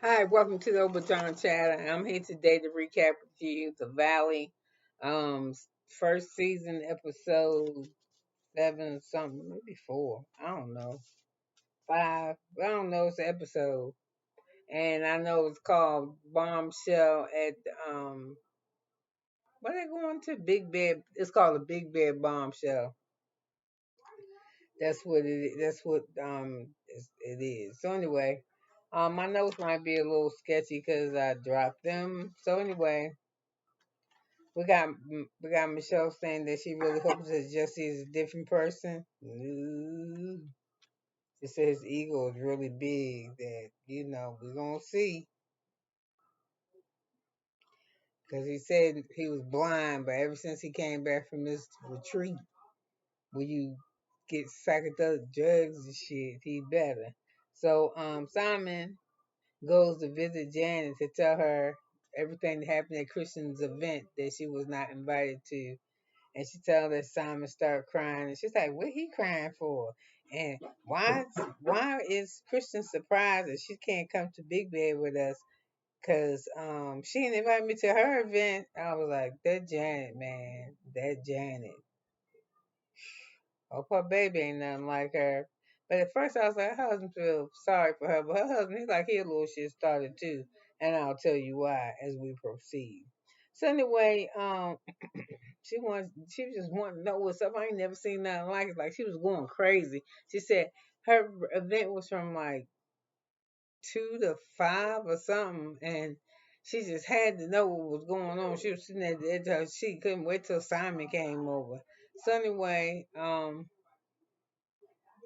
Hi, welcome to the Obachanchatter. I'm here today to recap with you the Valley, um, first season episode 7 something, maybe 4. I don't know, 5. I don't know. It's an episode, and I know it's called Bombshell at what they going to Big Bed. It's called a Big Bed Bombshell. That's what it is. That's what it is. So anyway, my notes might be a little sketchy because I dropped them. So anyway, we got Michelle saying that she really hopes that Jesse is a different person. Ooh. She said his ego is really big. That we're gonna see because he said he was blind, but ever since he came back from this retreat, where you get psychedelic drugs and shit, he better. So Simon goes to visit Janet to tell her everything that happened at Christian's event that she was not invited to. And she tells that Simon start crying, and she's like, "What he crying for? And why is Christian surprised that she can't come to Big Bed with us? Cause she didn't invite me to her event." I was like, "That Janet, man, that Janet. Hope her baby ain't nothing like her." But at first I was like, her husband feel sorry for her, but her husband, he's like, he a little shit started too, and I'll tell you why as we proceed. So anyway, she just wanted to know what's up. I ain't never seen nothing like it. Like she was going crazy. She said her event was from like 2 to 5 or something, and she just had to know what was going on. She was sitting at the edge of her seat, couldn't wait till Simon came over. So anyway,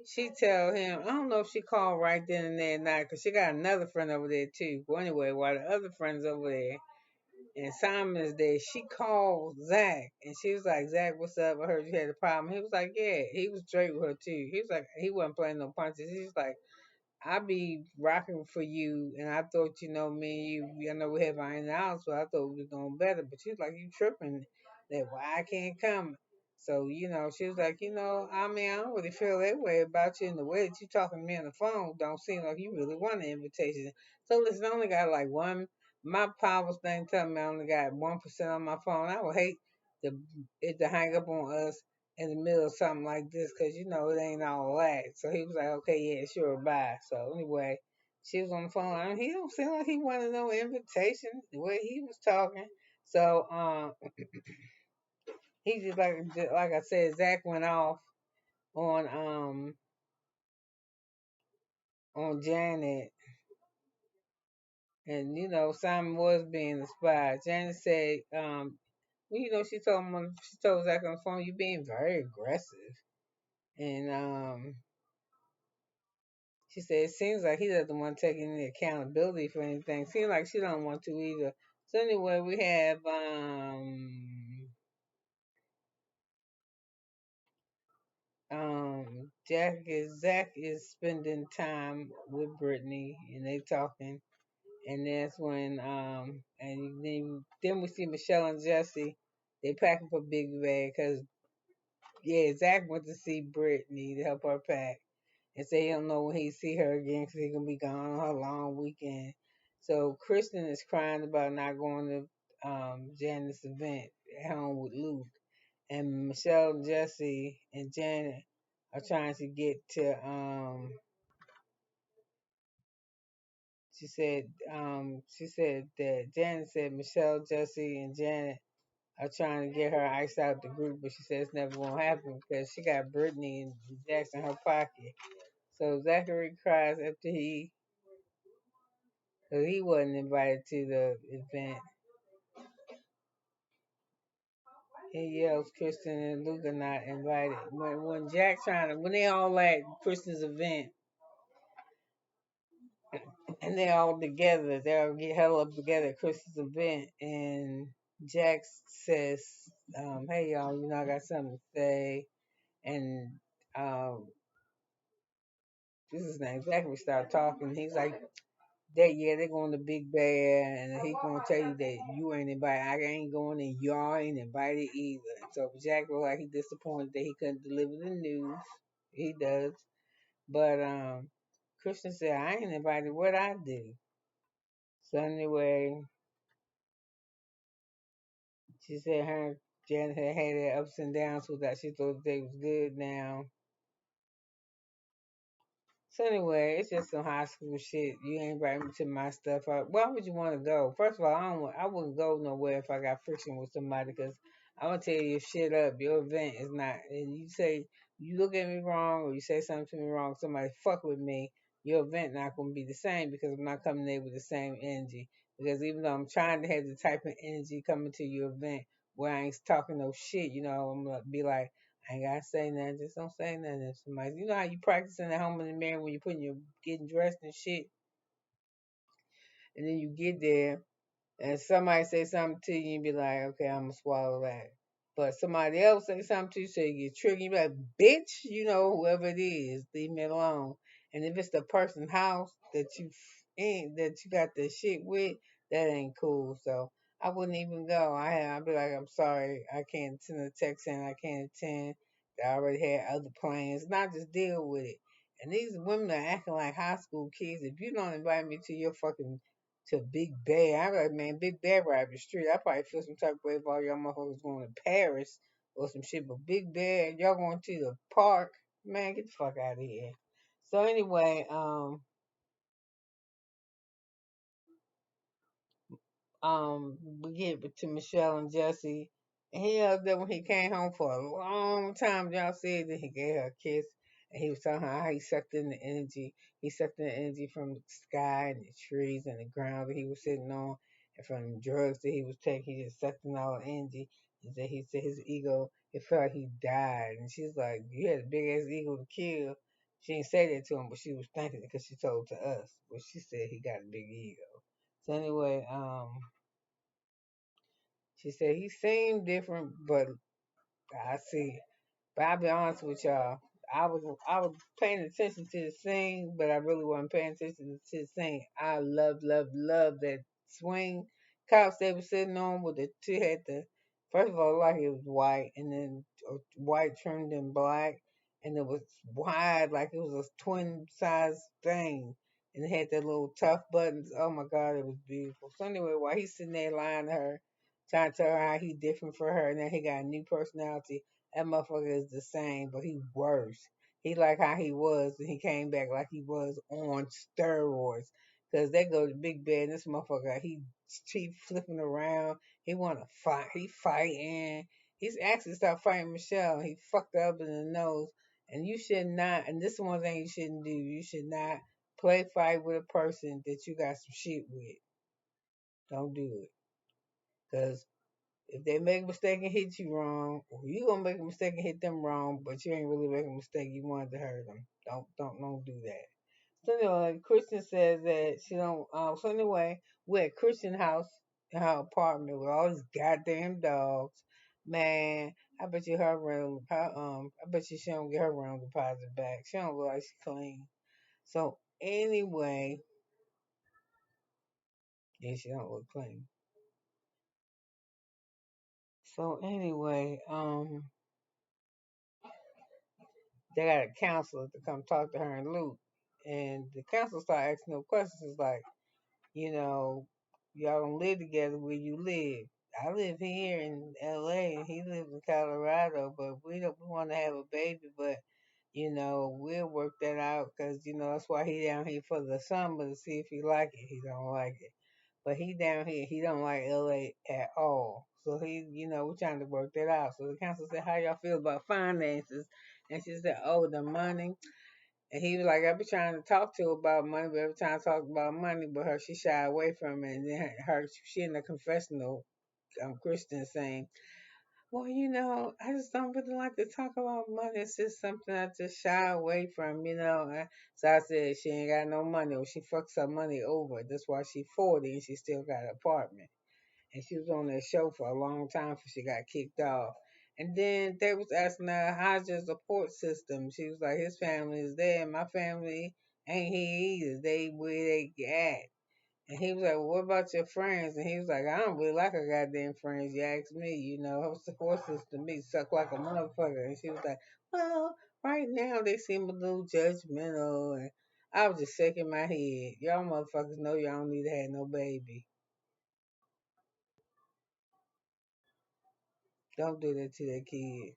she tell him, I don't know if she called right then and there or not, because she got another friend over there too. Well, anyway, while the other friend's over there and Simon's there, she called Zach and she was like, "Zach, what's up? I heard you had a problem." He was like, "Yeah." He was straight with her too. He was like, he wasn't playing no punches. He's like, "I be rocking for you, and I thought, me and you, I know we have our in the house, but I thought we was doing better." But she's like, "You tripping that why I can't come?" So, she was like, I mean, I don't really feel that way about you, in the way that you talking to me on the phone don't seem like you really want an invitation. So listen, I only got like one, my powers thing telling me I only got 1% on my phone. I would hate to, it to hang up on us in the middle of something like this, because it ain't all that. So he was like, "Okay, yeah, sure, bye." So anyway, she was on the phone. I mean, he don't seem like he wanted no invitation the way he was talking. So he just like I said, Zach went off on on Janet, and Simon was being a spy. Janet said, she told Zach on the phone, "You being very aggressive," and she said, "It seems like he doesn't want to take any accountability for anything. Seems like she don't want to either." So anyway, we have Zach is spending time with Brittany and they talking, and that's when and then we see Michelle and Jesse. They packing for Big Bag because yeah, Zach went to see Brittany to help her pack and say he don't know when he see her again because he's gonna be gone on her long weekend. So Kristen is crying about not going to Janet's event at home with Luke, and Michelle, Jesse, and Janet are trying to get to. She said that Janet said Michelle, Jesse, and Janet are trying to get her iced out the group, but she said it's never gonna happen because she got Brittany and Jackson in her pocket. So Zachary cries after he wasn't invited to the event. He yells Kristen and Luke are not invited. When they all at Kristen's event and they all together, they all get held up together at Kristen's event, and Jax says, "Hey y'all, I got something to say," and um, this is not exactly start talking. He's like, they're going to Big Bear, and he gonna tell you that you ain't invited. I ain't going, and y'all ain't invited either. So Jack was like he disappointed that he couldn't deliver the news. He does, but Christian said I ain't invited. What I do? So anyway, she said her and Janet had their ups and downs with that. She thought they was good now. So anyway, it's just some high school shit. You ain't inviting me to my stuff. Why would you want to go? First of all, I wouldn't go nowhere if I got friction with somebody because I'm gonna tear your shit up. Your event is not. And you say you look at me wrong or you say something to me wrong, somebody fuck with me. Your event not gonna be the same because I'm not coming there with the same energy. Because even though I'm trying to have the type of energy coming to your event where I ain't talking no shit, I'm gonna be like. I ain't gotta say nothing. Just don't say nothing. If somebody, you know how you practicing at home in the mirror when you're getting dressed and shit, and then you get there and somebody say something to you and be like, okay, I'm gonna swallow that. But somebody else say something to you, so you get triggered. You be like, bitch, whoever it is, leave me alone. And if it's the person's house that that you got the shit with, that ain't cool. So I wouldn't even go. I'd be like, I'm sorry, I can't send a text saying I can't attend. I already had other plans, and I just deal with it. And these women are acting like high school kids. If you don't invite me to your fucking to Big Bear. I'm like, man, Big Bear right up the street. I probably feel some type of way if all y'all motherfuckers going to Paris or some shit. But Big Bear, y'all going to the park, man, get the fuck out of here. So anyway, we get to Michelle and Jesse. And he up there when he came home for a long time. Y'all said that he gave her a kiss. And he was telling her how he sucked in the energy. He sucked in the energy from the sky and the trees and the ground that he was sitting on. And from the drugs that he was taking, he just sucked in all the energy. And then he said his ego, it felt like he died. And she's like, you had a big ass ego to kill. She didn't say that to him, but she was thinking it because she told to us. But she said he got a big ego. So anyway, she said he seemed different, but I see. But I'll be honest with y'all. I was paying attention to the scene, but I really wasn't paying attention to the scene. I love that swing couch they were sitting on with the two had the first of all like it was white and then white trimmed in black and it was wide like it was a twin size thing and it had that little tough buttons. Oh my god, it was beautiful. So anyway, while he's sitting there lying to her, trying to tell her how he different for her and then he got a new personality. That motherfucker is the same, but he worse. He like how he was, and he came back like he was on steroids. Cause they go to Big Bed, and this motherfucker, he flipping around. He want to fight. He fighting. He's actually stopped fighting Michelle. He fucked her up in the nose. And you should not. And this is one thing you shouldn't do. You should not play fight with a person that you got some shit with. Don't do it. Cause if they make a mistake and hit you wrong, or you gonna make a mistake and hit them wrong, but you ain't really making a mistake, you wanted to hurt them. Don't do that. So anyway, Kristen says that she don't. So anyway, we're at Christian house in her apartment with all these goddamn dogs. Man, I bet you her room. I bet you she don't get her room deposit back. She don't look like she clean. So anyway, yeah, she don't look clean. So anyway, they got a counselor to come talk to her and Luke. And the counselor started asking them questions like, you know, y'all don't live together where you live. I live here in LA and he lives in Colorado, but we want to have a baby, but we'll work that out because that's why he down here for the summer to see if he like it. He don't like it, but he down here he don't like LA at all. So we're trying to work that out. So the council said, "How y'all feel about finances?" And she said, "Oh, the money." And he was like, "I be trying to talk to her about money, but every time I talk about money, but she shy away from it." And then she in the confessional, Christian saying, "Well, I just don't really like to talk about money. It's just something I just shy away from, So I said, she ain't got no money, or she fucks her money over. That's why she 40 and she still got an apartment. And she was on that show for a long time before she got kicked off. And then they was asking her, how's your support system? She was like, his family is there, and my family ain't here either. They where they at. And he was like, well, what about your friends? And he was like, I don't really like her goddamn friends. You ask me, her support system me suck like a motherfucker. And she was like, well, right now they seem a little judgmental. And I was just shaking my head. Y'all motherfuckers know y'all don't need to have no baby. Don't do that to that kid.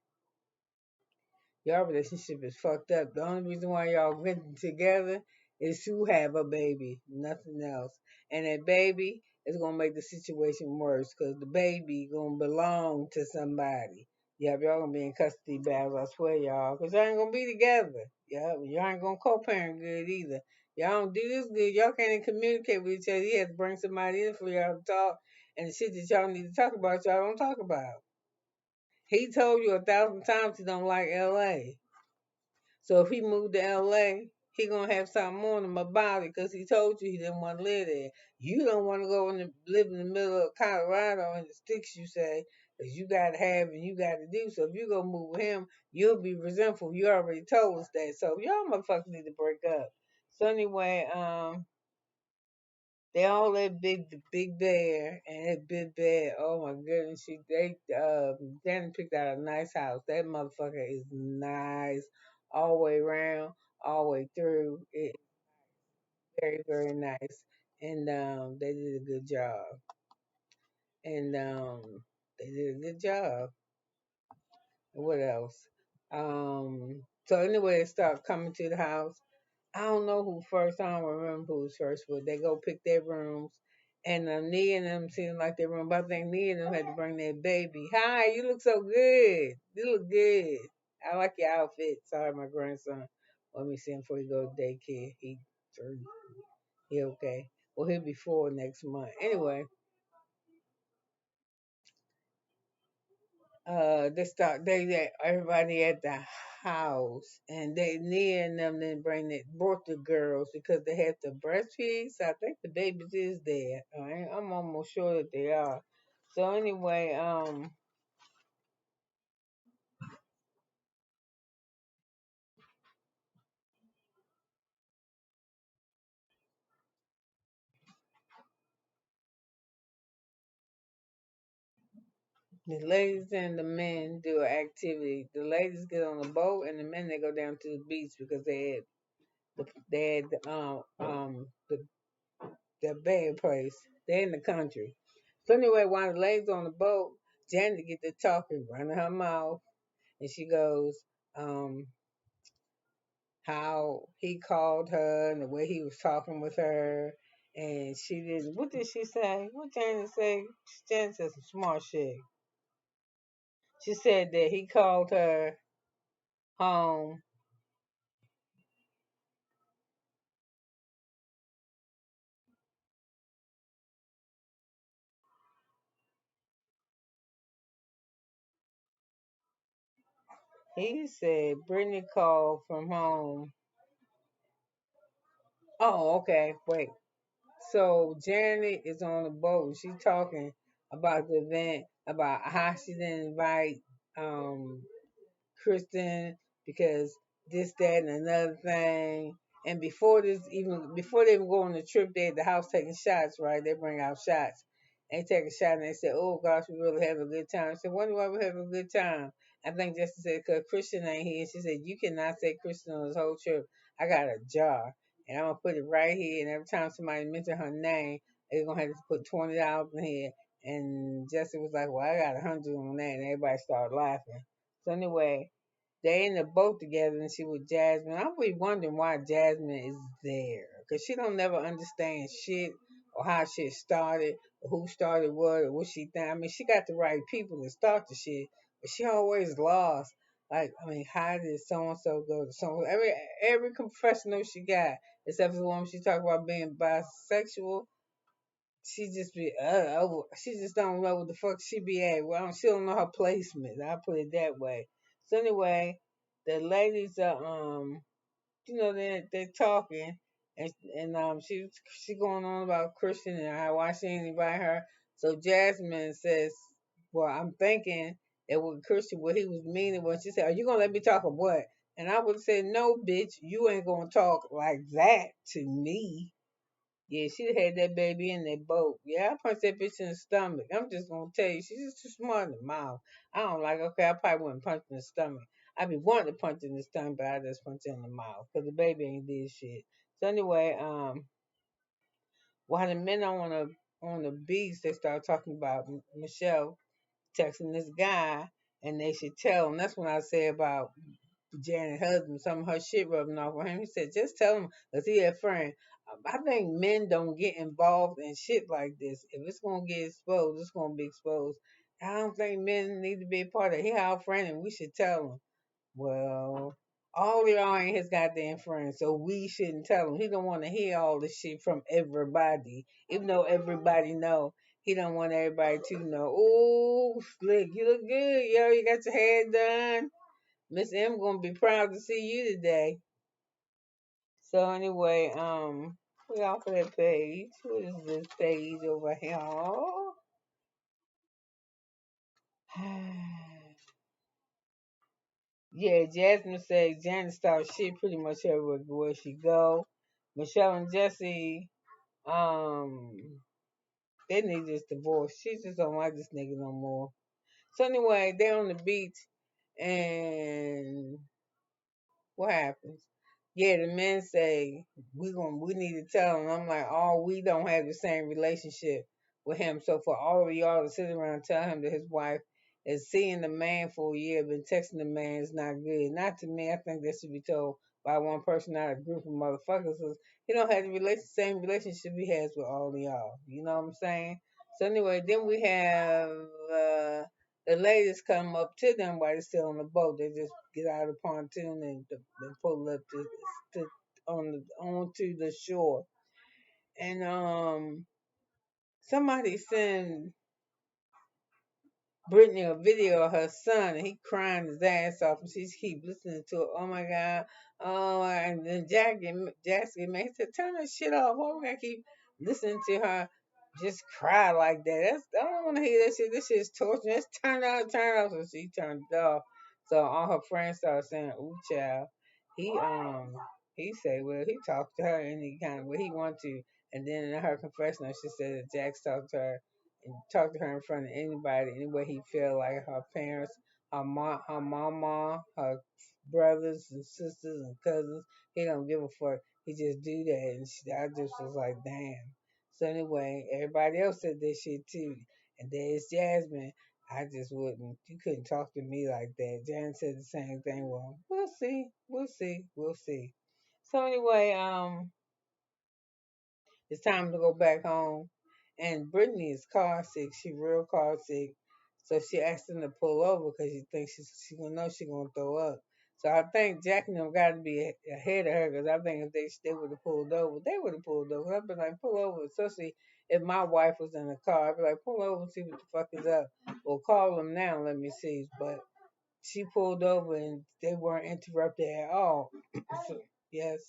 Y'all relationship is fucked up. The only reason why y'all getting together is to have a baby, nothing else. And that baby is gonna make the situation worse because the baby gonna belong to somebody. Yeah, y'all gonna be in custody battles, I swear, y'all, because y'all ain't gonna be together. Yeah, y'all ain't gonna co-parent good either. Y'all don't do this good. Y'all can't even communicate with each other. You have to bring somebody in for y'all to talk, and the shit that y'all need to talk about, y'all don't talk about. He told you 1,000 times he don't like L.A. So if he moved to LA, he gonna have something on him about it because he told you he didn't want to live there. You don't want to go and live in the middle of Colorado in the sticks, you say, because you got to have and you got to do. So if you go move with him, you'll be resentful. You already told us that. So y'all motherfuckers need to break up. So anyway, they all that big bear and that big bear. Oh my goodness, Danny picked out a nice house. That motherfucker is nice all the way around, all the way through. It very very nice, and they did a good job. And they did a good job. What else? So anyway, they start coming to the house. I don't know who first. I don't remember who's first, but they go pick their rooms. And Nia and them seem like they room. But I think Nia and them had to bring their baby. Hi, you look so good. You look good. I like your outfit. Sorry, my grandson. Let me see him before he go to daycare. He 3. He okay. Well, he'll be 4 next month. Anyway, they everybody at the house, and they Nia and them didn't brought the girls because they had to breastfeed. So I think the babies is there. I'm almost sure that they are. So anyway, the ladies and the men do an activity. The ladies get on the boat, and the men they go down to the beach because they had the bad place. They're in the country. So anyway, while the ladies on the boat, Janet get to talking, running her mouth, and she goes, um, how he called her and the way he was talking with her, and she didn't. What did she say? What Janet say? Janet said some smart shit. She said that he called her home. He said Brittany called from home. Oh, okay. Wait. So Janet is on the boat. She's talking about the event, about how she didn't invite um Kristen because this, that, and another thing. And before they even go on the trip, they at the house taking shots, right? They bring out shots. They take a shot and they say, "Oh gosh, we really having a good time." I said, "Wonder why we having a good time?" I think Jessica said, "Cause Christian ain't here." She said, "You cannot say Christian on this whole trip. I got a jar, and I'm gonna put it right here. And every time somebody mention her name, they're gonna have to put $20 in here." And Jessica was like, "Well, I got 100 on that," and everybody started laughing. So anyway, they in the boat together and she with Jasmine. I'm really wondering why Jasmine is there. Because she don't never understand shit or how shit started or who started what or what she think. I mean, she got the right people to start the shit, but she always lost. Like, I mean, how did so and so go to so every professional she got, except for the one she talked about being bisexual, she just be she just don't know what the fuck she be at. Well, she don't know her placement. I put it that way. So anyway, the ladies are they're talking, and she going on about Christian and how why she ain't invite her. So Jasmine says, "Well, I'm thinking that with Christian, what he was meaning was she said, 'Are you gonna let me talk or what?' And I would say, 'No, bitch, you ain't gonna talk like that to me.'" Yeah, she had that baby in that boat. Yeah, I punched that bitch in the stomach. I'm just gonna tell you, she's just too smart in the mouth. I don't like. Okay, I probably wouldn't punch in the stomach. I be wanting to punch in the stomach, but I just punch in the mouth because the baby ain't did shit. So anyway, while the men are on the beach, they start talking about Michelle texting this guy, and they should tell him. That's when I say about Janet's husband, some of her shit rubbing off on him. He said, just tell him, because he a friend. I think men don't get involved in shit like this. If it's going to get exposed, it's going to be exposed. I don't think men need to be a part of it. He our friend, and we should tell him. Well, all y'all ain't his goddamn friends, so we shouldn't tell him. He don't want to hear all this shit from everybody, even though everybody know. He don't want everybody to know. Oh, slick, you look good, yo. You got your hair done. Miss M gonna be proud to see you today. So anyway, we off of that page. What is this page over here? Yeah, Jasmine said Janet starts shit pretty much everywhere where she go. Michelle and Jesse, um, they need this divorce. She just don't like this nigga no more. So anyway, they're on the beach, and what happens? Yeah, the men say we need to tell him. I'm like, oh, we don't have the same relationship with him. So for all of y'all to sit around and tell him that his wife is seeing the man for a year, been texting the man is not good. Not to me. I think that should be told by one person, not a group of motherfuckers. 'Cause he don't have the same relationship he has with all of y'all. You know what I'm saying? So anyway, then we have the ladies come up to them while they're still on the boat. They just get out of the pontoon and pull up to onto the shore. And somebody sent Brittany a video of her son, and he crying his ass off, and she keep listening to it. Oh my god! Oh, and then Jackson man, he said, "Turn that shit off. Why we gotta keep listening to her just cry like that? I don't want to hear that shit. This shit is torture. Just turn it off, turn it off." So she turned it off. So all her friends started saying, "Ooh, child." He he said, well, he talked to her any kind of way he wanted to, and then in her confessional, she said that Jax talked to her and talk to her in front of anybody, any way he feel like her parents, her mama, her brothers and sisters and cousins. He don't give a fuck. He just do that, and I just was like, damn. So anyway, everybody else said this shit too, and there's Jasmine. I just wouldn't. You couldn't talk to me like that. Jan said the same thing. Well, we'll see. We'll see. We'll see. So anyway, it's time to go back home. And Brittany is car sick. She real car sick. So she asked them to pull over because she thinks she gonna know she gonna throw up. So I think Jack and them got to be ahead of her because I think if they would have pulled over, they would have pulled over. I'd be like, pull over, especially if my wife was in the car. I'd be like, pull over and see what the fuck is up. Or call them now and let me see. But she pulled over and they weren't interrupted at all. So, yes.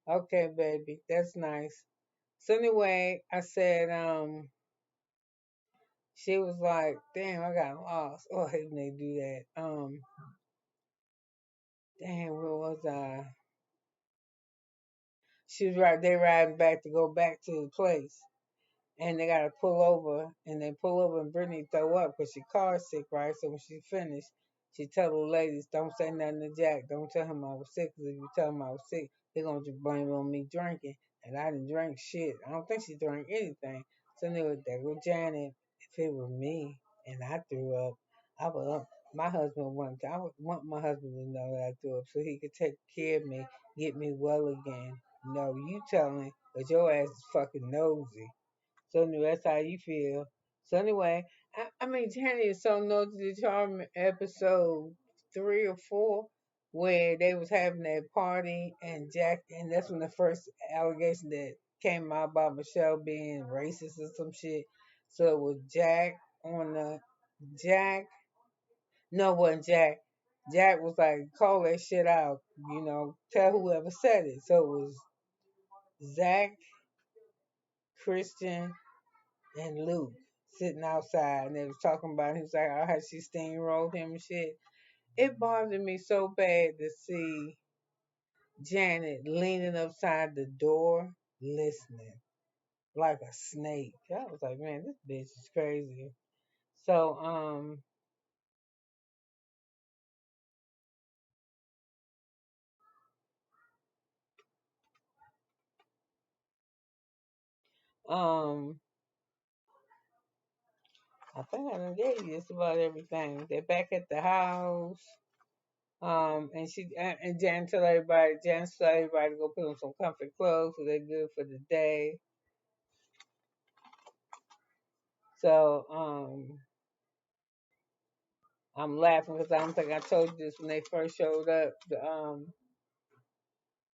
Okay, baby, that's nice. So anyway, I said, she was like, damn, I got lost. Oh, I hate when they do that. Damn, where was I? She was right, they riding back to go back to the place. And they gotta pull over, and they pull over, and Brittany throw up because she car sick, right? So when she finished, she tell the ladies, "Don't say nothing to Jack. Don't tell him I was sick. Because if you tell him I was sick, they're gonna just blame it on me drinking, and I didn't drink shit. I don't think she drank anything." So anyway, there go Janet. If it were me and I threw up, I would. My husband wanted. I would want my husband to know that I threw up so he could take care of me, get me well again. No, you telling, but your ass is fucking nosy. So anyway, that's how you feel. So anyway, I mean, Janet is so nosy to charm episode 3 or 4 where they was having that party and Jack, and that's when the first allegation that came out about Michelle being racist or some shit. So it was Jack on the Jack. No, it wasn't Jack. Jack was like, call that shit out, tell whoever said it. So it was Zach, Christian, and Luke sitting outside and they was talking about it. He was like, oh, how she steamrolled him and shit. It bothered me so bad to see Janet leaning upside the door listening like a snake. I was like, man, this bitch is crazy. So, Um, I think I done gave you just about everything. They're back at the house. And Jan tell everybody to go put on some comfy clothes so they're good for the day. So, I'm laughing because I don't think I told you this when they first showed up.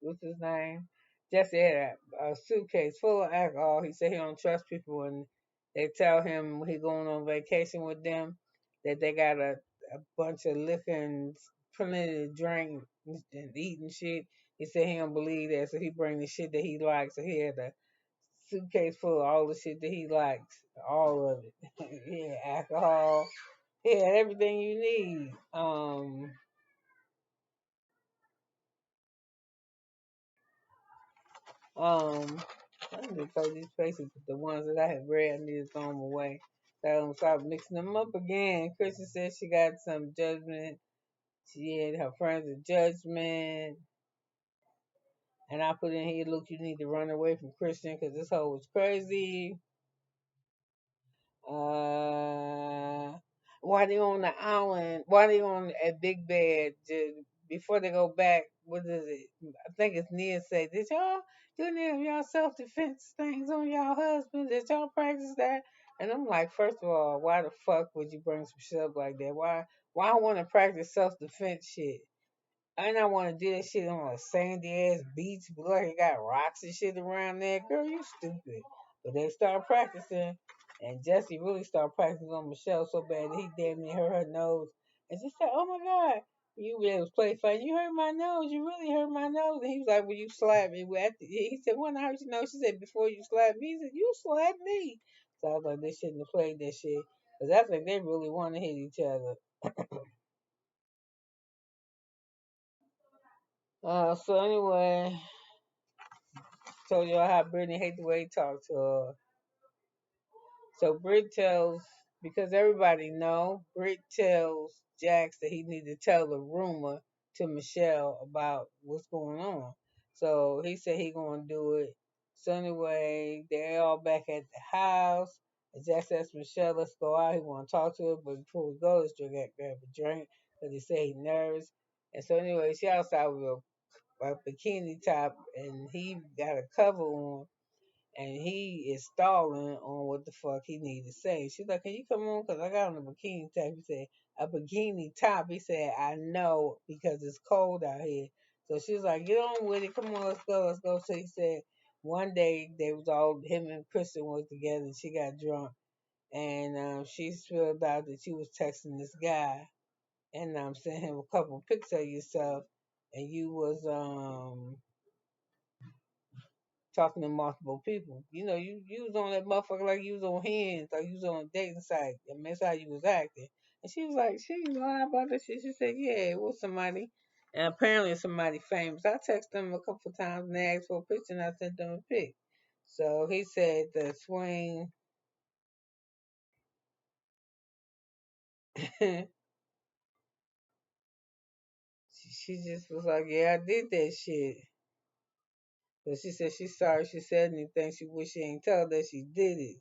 What's his name? Jesse had a suitcase full of alcohol. He said he don't trust people, and they tell him when he going on vacation with them that they got a bunch of liquor and plenty to drink and eating shit. He said he don't believe that, so he bring the shit that he likes. So he had a suitcase full of all the shit that he likes, all of it. He had alcohol. He had everything you need. Um, I need to throw these places, but the ones that I have read, I need to throw them away. So I don't start mixing them up again. Kristen said she got some judgment. She had her friends of judgment. And I put in here, look, you need to run away from Christian because this hoe was crazy. Uh, why they on the island? Why they on a big bed? Before they go back, what is it? I think it's Nia say, did y'all do any of y'all self defense things on y'all husband? Did y'all practice that? And I'm like, first of all, why the fuck would you bring some shit up like that? Why I want to practice self defense shit? I not want to do that shit on a sandy ass beach, but like it got rocks and shit around there. Girl, you stupid. But they start practicing, and Jesse really started practicing on Michelle so bad that he damn near hurt her nose. And she said, "Oh my God, you really was play fighting. You hurt my nose. You really hurt my nose." And he was like, "Well, you slapped me." He said, "When I hurt your nose?" She said, "Before you slapped me." He said, "You slapped me." So I was like, they shouldn't have played that shit. Because I think they really want to hit each other. So anyway, told y'all how Brittany hate the way he talked to her. So Britt tells, because everybody know, Britt tells Jax that he need to tell the rumor to Michelle about what's going on. So he said he gonna do it. So anyway, they're all back at the house. And Jax asked Michelle, let's go out. He want to talk to her, but before we go, let's grab a drink. Because he said he nervous. And so anyway, she outside with a bikini top, and he got a cover on, and he is stalling on what the fuck he need to say. She's like, "Can you come on? Cause I got on a bikini top." He said, "A bikini top." He said, "I know because it's cold out here." So she was like, "Get on with it. Come on, let's go, let's go." So he said, one day they was all him and Kristen was together, and she got drunk, and she spilled out that she was texting this guy, and sent him a couple pics of yourself, and you was talking to multiple people. You know, you was on that motherfucker like you was on hands, like you was on a dating site. I mean, that's how you was acting. And she was like, she ain't lying about that shit. She said, yeah, it was somebody. And apparently it's somebody famous. I texted them a couple times and they asked for a picture and I sent them a pic. So he said the swing. She just was like, yeah, I did that shit. But she said she's sorry she said anything. She wish she ain't told that she did it.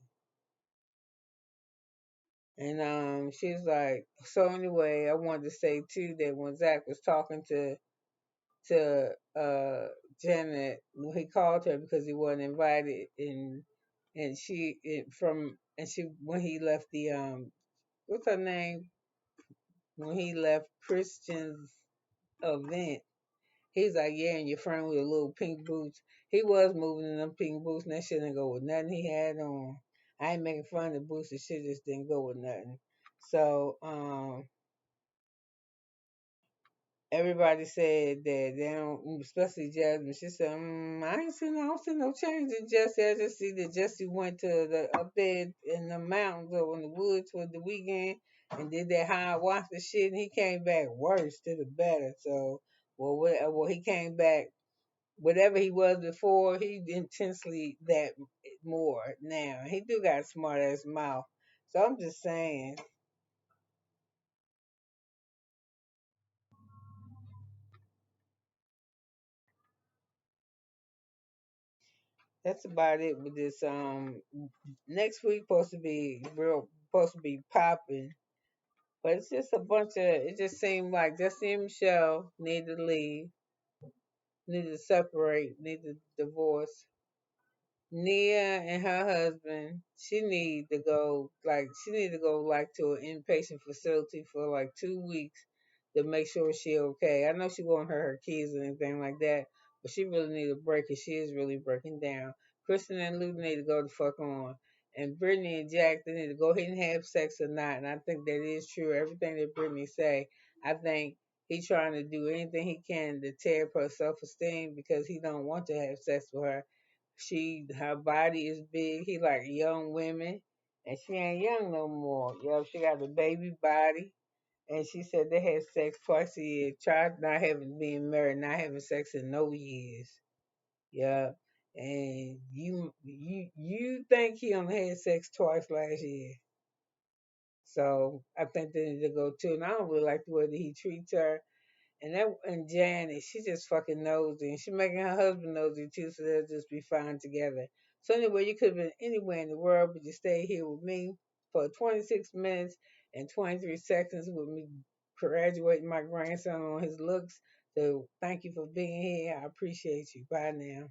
And she's like, so anyway, I wanted to say too that when Zach was talking to Janet, when he called her because he wasn't invited, and she when he left the what's her name, when he left Christian's event, he's like, yeah, and your friend with the little pink boots. He was moving in them pink boots, and that shit didn't go with nothing he had on. I ain't making fun of the boots, the shit just didn't go with nothing. So everybody said that they don't, especially Jasmine. She said, I don't see no change in Jesse. I just see that Jesse went to the up there in the mountains or in the woods for the weekend and did that high watch the shit, and he came back worse to the better. So, he came back. Whatever he was before, he intensely that more now. He do got a smart ass mouth. So I'm just saying. That's about it with this. Next week supposed to be popping, but it's just a bunch of. It just seemed like Jesse and Michelle need to leave, need to separate, need to divorce. Nia and her husband, she need to go like to an inpatient facility for like 2 weeks to make sure she okay. I know she won't hurt her kids or anything like that, but she really need a break because she is really breaking down. Kristen and Lou need to go the fuck on. And Brittany and Jack, they need to go ahead and have sex or not. And I think that is true. Everything that Brittany say, I think he trying to do anything he can to tear up her self esteem because he don't want to have sex with her. Her body is big. He like young women, and she ain't young no more. She got a baby body, and she said they had sex twice a year. Tried not having being married, not having sex in no years. Yeah, and you think he only had sex twice last year? So I think they need to go too. And I don't really like the way that he treats her. And Janet, she just fucking nosy, and she making her husband nosy too, so they'll just be fine together. So anyway, you could have been anywhere in the world, but you stayed here with me for 26 minutes and 23 seconds with me graduating my grandson on his looks. So thank you for being here. I appreciate you. Bye now.